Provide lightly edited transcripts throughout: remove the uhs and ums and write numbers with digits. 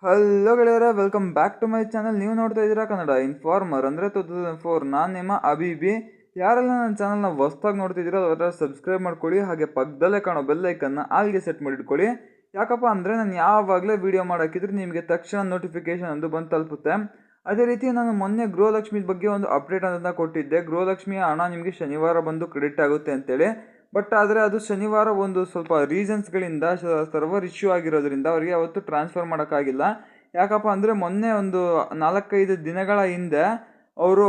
Hello ಗೆಳೆಯರ, welcome back to my channel. ನೀವು ನೋಡ್ತಾ ಇದ್ದೀರಾ ಕನ್ನಡ ಇನ್ಫಾರ್ಮರ್ ಅಂದರೆ 2004. ನಾನು ನಿಮ್ಮ ಅಬಿಬಿ. ಯಾರೆಲ್ಲ ನನ್ನ ಚಾನಲ್ನ ಹೊಸ್ದಾಗಿ ನೋಡ್ತಿದ್ದೀರೋ ಅದರ ಸಬ್ಸ್ಕ್ರೈಬ್ ಮಾಡ್ಕೊಳ್ಳಿ. ಹಾಗೆ ಪಕ್ಕದಲ್ಲೇ ಕಾಣೋ ಬೆಲ್ಲೈಕನ್ನ ಆಲ್ಗೆ ಸೆಟ್ ಮಾಡಿಟ್ಕೊಳ್ಳಿ. ಯಾಕಪ್ಪ ಅಂದರೆ ನಾನು ಯಾವಾಗಲೇ ವೀಡಿಯೋ ಮಾಡೋಕ್ಕಿದ್ರೆ ನಿಮಗೆ ತಕ್ಷಣ ನೋಟಿಫಿಕೇಶನ್ ಒಂದು ಬಂದು ತಲುಪುತ್ತೆ. ಅದೇ ರೀತಿ ನಾನು ಮೊನ್ನೆ ಗೃಹಲಕ್ಷ್ಮಿ ಬಗ್ಗೆ ಒಂದು ಅಪ್ಡೇಟ್ ಅಂತ ಕೊಟ್ಟಿದ್ದೆ. ಗೃಹಲಕ್ಷ್ಮಿಯ ಹಣ ನಿಮಗೆ ಶನಿವಾರ ಬಂದು ಕ್ರೆಡಿಟ್ ಆಗುತ್ತೆ ಅಂತೇಳಿ. ಬಟ್ ಆದರೆ ಅದು ಶನಿವಾರ ಒಂದು ಸ್ವಲ್ಪ ರೀಸನ್ಸ್ಗಳಿಂದ ಸರ್ವರ್ ಇಶ್ಯೂ ಆಗಿರೋದ್ರಿಂದ ಅವರಿಗೆ ಅವತ್ತು ಟ್ರಾನ್ಸ್ಫರ್ ಮಾಡೋಕ್ಕಾಗಿಲ್ಲ. ಯಾಕಪ್ಪ ಅಂದರೆ ಮೊನ್ನೆ ಒಂದು 4-5 ದಿನಗಳ ಹಿಂದೆ ಅವರು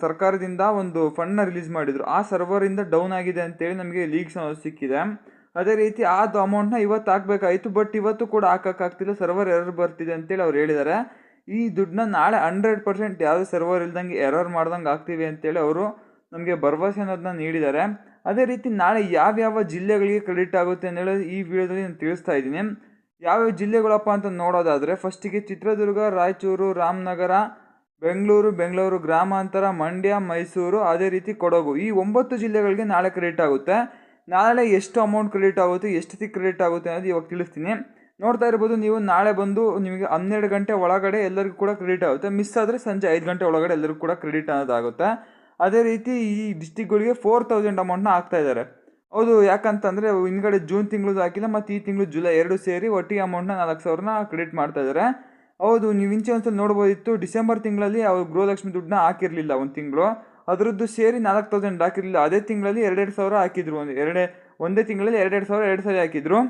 ಸರ್ಕಾರದಿಂದ ಒಂದು ಫಂಡ್ನ ರಿಲೀಸ್ ಮಾಡಿದರು. ಆ ಸರ್ವರಿಂದ ಡೌನ್ ಆಗಿದೆ ಅಂತೇಳಿ ನಮಗೆ ಲೀಕ್ಸ್ ಸಿಕ್ಕಿದೆ. ಅದೇ ರೀತಿ ಅದು ಅಮೌಂಟ್ನ ಇವತ್ತು ಹಾಕಬೇಕಾಯಿತು, ಬಟ್ ಇವತ್ತು ಕೂಡ ಹಾಕೋಕ್ಕಾಗ್ತಿಲ್ಲ, ಸರ್ವರ್ ಎರರ್ ಬರ್ತಿದೆ ಅಂತೇಳಿ ಅವ್ರು ಹೇಳಿದ್ದಾರೆ. ಈ ದುಡ್ಡನ್ನ ನಾಳೆ 100% ಯಾವುದೇ ಸರ್ವರ್ ಇಲ್ದಂಗೆ ಎರರ್ ಮಾಡ್ದಂಗೆ ಆಗ್ತೀವಿ ಅಂತೇಳಿ ಅವರು ನಮಗೆ ಭರವಸೆ ಅನ್ನೋದನ್ನ ನೀಡಿದ್ದಾರೆ. ಅದೇ ರೀತಿ ನಾಳೆ ಯಾವ್ಯಾವ ಜಿಲ್ಲೆಗಳಿಗೆ ಕ್ರೆಡಿಟ್ ಆಗುತ್ತೆ ಅಂತ ಹೇಳೋದು ಈ ವಿಡಿಯೋದಲ್ಲಿ ನಾನು ತಿಳಿಸ್ತಾ ಇದ್ದೀನಿ. ಯಾವ್ಯಾವ ಜಿಲ್ಲೆಗಳಪ್ಪ ಅಂತ ನೋಡೋದಾದರೆ ಫಸ್ಟಿಗೆ ಚಿತ್ರದುರ್ಗ, ರಾಯಚೂರು, ರಾಮನಗರ, ಬೆಂಗಳೂರು ಗ್ರಾಮಾಂತರ, ಮಂಡ್ಯ, ಮೈಸೂರು, ಅದೇ ರೀತಿ ಕೊಡಗು. ಈ 9 ಜಿಲ್ಲೆಗಳಿಗೆ ನಾಳೆ ಕ್ರೆಡಿಟ್ ಆಗುತ್ತೆ. ನಾಳೆ ಎಷ್ಟು ಅಮೌಂಟ್ ಕ್ರೆಡಿಟ್ ಆಗುತ್ತೆ, ಎಷ್ಟು ಕ್ರೆಡಿಟ್ ಆಗುತ್ತೆ ಅನ್ನೋದು ಇವಾಗ ತಿಳಿಸ್ತೀನಿ. ನೋಡ್ತಾ ಇರ್ಬೋದು ನೀವು, ನಾಳೆ ಬಂದು ನಿಮಗೆ 12 ಗಂಟೆ ಒಳಗಡೆ ಎಲ್ಲರಿಗೂ ಕೂಡ ಕ್ರೆಡಿಟ್ ಆಗುತ್ತೆ. ಮಿಸ್ ಆದರೆ ಸಂಜೆ 5 ಗಂಟೆ ಒಳಗಡೆ ಎಲ್ಲರಿಗೂ ಕೂಡ ಕ್ರೆಡಿಟ್ ಅನ್ನೋದಾಗುತ್ತೆ. ಅದೇ ರೀತಿ ಈ ಡಿಸ್ಟಿಕ್ಗಳಿಗೆ 4000 ಅಮೌಂಟ್ನ ಹಾಕ್ತಾ ಇದ್ದಾರೆ. ಹೌದು, ಯಾಕಂತಂದರೆ ಹಿಂದ್ಗಡೆ ಜೂನ್ ತಿಂಗಳದ್ದು ಹಾಕಿಲ್ಲ ಮತ್ತು ಈ ತಿಂಗಳು ಜುಲೈ 2 ಸೇರಿ ಒಟ್ಟಿಗೆ ಅಮೌಂಟ್ನ 4000ನ ಕ್ರೆಡಿಟ್ ಮಾಡ್ತಾ ಇದ್ದಾರೆ. ಹೌದು, ನೀವು ಇಂಚೆ ಒಂದ್ಸಲ ನೋಡ್ಬೋದಿತ್ತು, ಡಿಸೆಂಬರ್ ತಿಂಗಳಲ್ಲಿ ಅವ್ರು ಗೃಹಲಕ್ಷ್ಮಿ ದುಡ್ಡನ್ನ ಹಾಕಿರಲಿಲ್ಲ ಒಂದು ತಿಂಗಳು, ಅದರದ್ದು ಸೇರಿ 4000 ಹಾಕಿರಲಿಲ್ಲ. ಅದೇ ತಿಂಗಳಲ್ಲಿ 2,000 ಹಾಕಿದ್ರು. ಒಂದೇ ತಿಂಗಳಲ್ಲಿ 2,000 ಸರಿ ಹಾಕಿದ್ರು.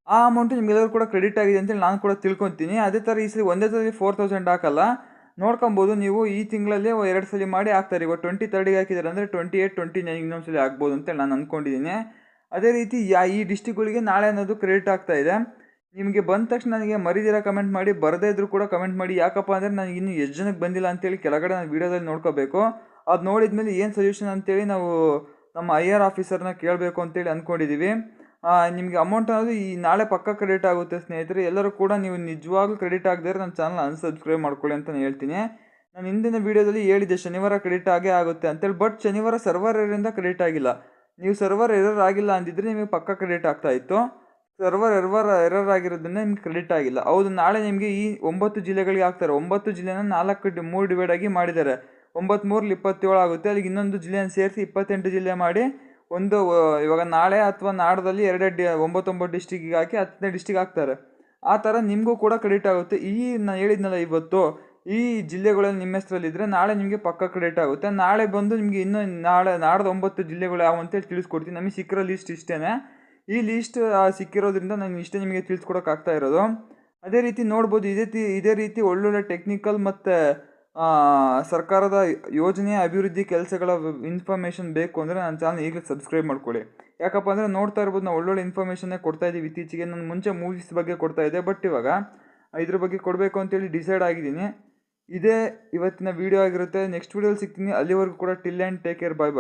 ಆ ಅಮೌಂಟು ನಿಮಗೆಲ್ಲರೂ ಕೂಡ ಕ್ರೆಡಿಟ್ ಆಗಿದೆ ಅಂತೇಳಿ ನಾನು ಕೂಡ ತಿಳ್ಕೊತೀನಿ. ಅದೇ ಥರ ಈ ಸಲ ಒಂದೇ ಸಲ 4000 ಹಾಕಲ್ಲ, ನೋಡ್ಕೊಬೋದು ನೀವು. ಈ ತಿಂಗಳಲ್ಲೇ 2 ಸಲ ಮಾಡಿ ಹಾಕ್ತಾರೆ. ಇವಾಗ 23rd ಹಾಕಿದ್ದಾರೆ ಅಂದರೆ 28, 29 ಇನ್ನೊಂದ್ಸಲಿ ಆಗ್ಬೋದು ಅಂತೇಳಿ ನಾನು ಅಂದ್ಕೊಂಡಿದ್ದೀನಿ. ಅದೇ ರೀತಿ ಈ ಡಿಸ್ಟಿಕ್ಗಳಿಗೆ ನಾಳೆ ಅನ್ನೋದು ಕ್ರೆಡಿಟ್ ಆಗ್ತಾ ಇದೆ. ನಿಮಗೆ ಬಂದ ತಕ್ಷಣ ನನಗೆ ಮರಿದಿರ ಕಮೆಂಟ್ ಮಾಡಿ, ಬರದೇ ಇದ್ರೂ ಕೂಡ ಕಮೆಂಟ್ ಮಾಡಿ. ಯಾಕಪ್ಪ ಅಂದರೆ ನನಗೆ ಇನ್ನೂ ಎಷ್ಟು ಜನಕ್ಕೆ ಬಂದಿಲ್ಲ ಅಂತೇಳಿ ಕೆಳಗಡೆ ನಾನು ವೀಡಿಯೋದಲ್ಲಿ ನೋಡ್ಕೋಬೇಕು. ಅದು ನೋಡಿದ್ಮೇಲೆ ಏನು ಸೊಲ್ಯೂಷನ್ ಅಂತೇಳಿ ನಾವು ನಮ್ಮ IR ಆಫೀಸರ್ನ ಕೇಳಬೇಕು ಅಂತೇಳಿ ಅಂದ್ಕೊಂಡಿದ್ದೀವಿ. ನಿಮಗೆ ಅಮೌಂಟ್ ಅನ್ನೋದು ಈ ನಾಳೆ ಪಕ್ಕ ಕ್ರೆಡಿಟ್ ಆಗುತ್ತೆ ಸ್ನೇಹಿತರೆ. ಎಲ್ಲರೂ ಕೂಡ ನೀವು ನಿಜವಾಗ್ಲೂ ಕ್ರೆಡಿಟ್ ಆಗದೇ ನನ್ನ ಚಾನಲ್ ಅನ್ಸಬ್ಸ್ಕ್ರೈಬ್ ಮಾಡ್ಕೊಳ್ಳಿ ಅಂತ ನಾನು ಹೇಳ್ತೀನಿ. ನಾನು ಹಿಂದಿನ ವೀಡಿಯೋದಲ್ಲಿ ಹೇಳಿದ್ದೆ ಶನಿವಾರ ಕ್ರೆಡಿಟ್ ಆಗೇ ಆಗುತ್ತೆ ಅಂತೇಳಿ, ಬಟ್ ಶನಿವಾರ ಸರ್ವರ್ ಎರರಿಂದ ಕ್ರೆಡಿಟ್ ಆಗಿಲ್ಲ. ನೀವು ಸರ್ವರ್ ಎರರ್ ಆಗಿಲ್ಲ ಅಂದಿದ್ರೆ ನಿಮಗೆ ಪಕ್ಕ ಕ್ರೆಡಿಟ್ ಆಗ್ತಾ ಇತ್ತು. ಸರ್ವರ್ ಎರರ್ ಆಗಿರೋದನ್ನೇ ನಿಮ್ಗೆ ಕ್ರೆಡಿಟ್ ಆಗಿಲ್ಲ. ಹೌದು, ನಾಳೆ ನಿಮಗೆ ಈ 9 ಜಿಲ್ಲೆಗಳಿಗೆ ಹಾಕ್ತಾರೆ. 9 ಜಿಲ್ಲೆನ 3 ಡಿವೈಡ್ ಆಗಿ ಮಾಡಿದ್ದಾರೆ. 9 3 27 ಆಗುತ್ತೆ. ಅಲ್ಲಿಗೆ ಇನ್ನೊಂದು ಜಿಲ್ಲೆಯನ್ನು ಸೇರಿಸಿ 28 ಜಿಲ್ಲೆ ಮಾಡಿ ಒಂದು ಇವಾಗ ನಾಳೆ ಅಥವಾ ನಾಡ್ದಲ್ಲಿ 9 ಡಿಸ್ಟಿಕ್ಕಿಗೆ ಹಾಕಿ 10ನೇ ಡಿಸ್ಟಿಕ್ ಹಾಕ್ತಾರೆ. ಆ ಥರ ನಿಮಗೂ ಕೂಡ ಕ್ರೆಡಿಟ್ ಆಗುತ್ತೆ. ನಾನು ಹೇಳಿದ್ನಲ್ಲ ಇವತ್ತು, ಈ ಜಿಲ್ಲೆಗಳಲ್ಲಿ ನಿಮ್ಮ ಹೆಸರಲ್ಲಿದ್ದರೆ ನಾಳೆ ನಿಮಗೆ ಪಕ್ಕ ಕ್ರೆಡಿಟ್ ಆಗುತ್ತೆ. ನಾಳೆ ಬಂದು ನಿಮಗೆ ಇನ್ನೂ ನಾಡ್ದು 9 ಜಿಲ್ಲೆಗಳು ಯಾವ ಅಂತೇಳಿ ತಿಳಿಸ್ಕೊಡ್ತೀನಿ. ನಮಗೆ ಸಿಕ್ಕಿರೋ ಲೀಸ್ಟ್ ಇಷ್ಟೇ. ಈ ಲೀಸ್ಟ್ ಸಿಕ್ಕಿರೋದ್ರಿಂದ ನಾನು ಇಷ್ಟೇ ನಿಮಗೆ ತಿಳಿಸ್ಕೊಡೋಕ್ಕಾಗ್ತಾ ಇರೋದು. ಅದೇ ರೀತಿ ನೋಡ್ಬೋದು, ಇದೇ ರೀತಿ ಒಳ್ಳೊಳ್ಳೆ ಟೆಕ್ನಿಕಲ್ ಮತ್ತು ಸರ್ಕಾರದ ಯೋಜನೆ ಅಭಿವೃದ್ಧಿ ಕೆಲಸಗಳ ಇನ್ಫಾರ್ಮೇಷನ್ ಬೇಕು ಅಂದರೆ ನನ್ನ ಚಾನಲ್ ಈಗಲೇ ಸಬ್ಸ್ಕ್ರೈಬ್ ಮಾಡ್ಕೊಳ್ಳಿ. ಯಾಕಪ್ಪ ಅಂದರೆ ನೋಡ್ತಾ ಇರ್ಬೋದು, ನಾವು ಒಳ್ಳೊಳ್ಳೆ ಇನ್ಫಾರ್ಮೇಷನ್ನೇ ಕೊಡ್ತಾ ಇದ್ದೀವಿ. ಇತ್ತೀಚೆಗೆ ನಾನು ಮುಂಚೆ ಮೂವೀಸ್ ಬಗ್ಗೆ ಕೊಡ್ತಾ ಇದ್ದೆ, ಬಟ್ ಇವಾಗ ಇದ್ರ ಬಗ್ಗೆ ಕೊಡಬೇಕು ಅಂತೇಳಿ ಡಿಸೈಡ್ ಆಗಿದ್ದೀನಿ. ಇದೇ ಇವತ್ತಿನ ವೀಡಿಯೋ ಆಗಿರುತ್ತೆ. ನೆಕ್ಸ್ಟ್ ವೀಡಿಯೋಲಿ ಸಿಗ್ತೀನಿ. ಅಲ್ಲಿವರೆಗೂ ಕೂಡ till and take care. Bye.